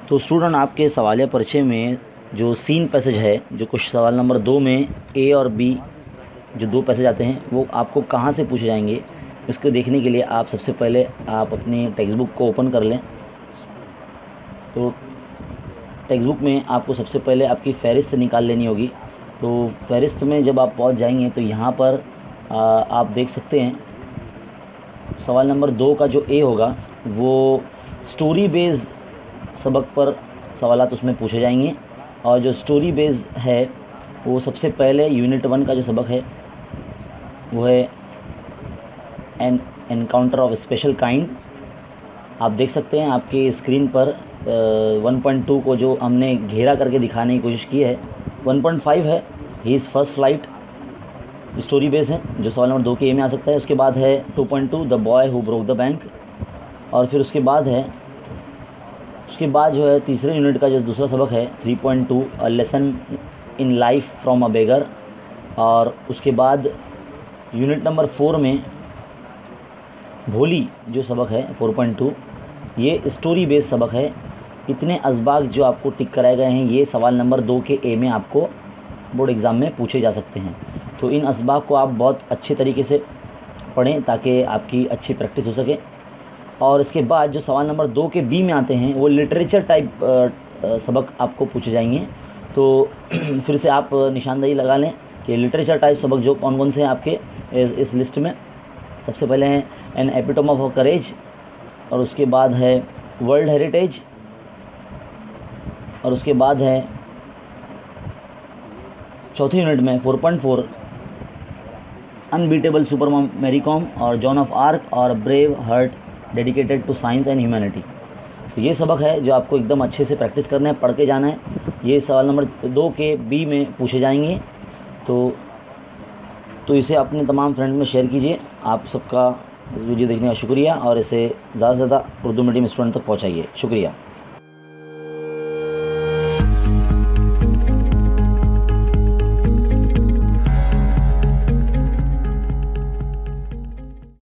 तो स्टूडेंट, आपके सवालिया परिचय में जो सीन पैसेज है, जो कुछ सवाल नंबर 2 में ए और बी जो 2 पैसेज आते हैं, वो आपको कहाँ से पूछे जाएंगे, इसको देखने के लिए आप सबसे पहले आप अपनी टेक्स्ट बुक को ओपन कर लें। तो टेक्स्ट बुक में आपको सबसे पहले आपकी फ़हरिस्त निकाल लेनी होगी। तो फ़हरिस्त में जब आप पहुंच जाएंगे तो यहाँ पर आप देख सकते हैं सवाल नंबर 2 का जो ए होगा वो स्टोरी बेस्ड सबक पर सवालात उसमें पूछे जाएंगे। और जो स्टोरी बेस्ड है वो सबसे पहले यूनिट 1 का जो सबक है वो है N encounter of special kind. आप देख सकते हैं आपके स्क्रीन पर 1.2 को जो हमने घेरा करके दिखाने की कोशिश की है, 1.5 है he is first flight, story base है जो सवाल नंबर 2 के ए में आ सकता है। उसके बाद है 2.2 the boy who broke the bank. और फिर उसके बाद जो है तीसरे यूनिट का जो दूसरा सबक है 3.2 a lesson in life from a beggar. और उसके बाद यूनिट नंबर 4 में भोली जो सबक है 4.2, ये स्टोरी बेस्ड सबक है। इतने असबाग जो आपको टिक कराए गए हैं ये सवाल नंबर 2 के ए में आपको बोर्ड एग्ज़ाम में पूछे जा सकते हैं। तो इन असबाग को आप बहुत अच्छे तरीके से पढ़ें ताकि आपकी अच्छी प्रैक्टिस हो सके। और इसके बाद जो सवाल नंबर 2 के बी में आते हैं वो लिटरेचर टाइप सबक आपको पूछे जाएंगे। तो फिर से आप निशानदेही लगा लें कि लिटरेचर टाइप सबक जो कौन कौन से हैं आपके इस लिस्ट में। सबसे पहले हैं एन एपिटोम ऑफ करेज, और उसके बाद है वर्ल्ड हेरिटेज, और उसके बाद है चौथे यूनिट में 4.4 अनबीटेबल सुपर मैरी कॉम और जॉन ऑफ आर्क और brave heart dedicated to science and humanity. तो ये सबक है जो आपको एकदम अच्छे से प्रैक्टिस करना है, पढ़ के जाना है। ये सवाल नंबर 2 के बी में पूछे जाएंगे। तो इसे अपने तमाम फ्रेंड्स में शेयर कीजिए। आप सबका इस वीडियो देखने का शुक्रिया, और इसे ज़्यादा से ज़्यादा उर्दू मीडियम स्टूडेंट तक पहुँचाइए। शुक्रिया।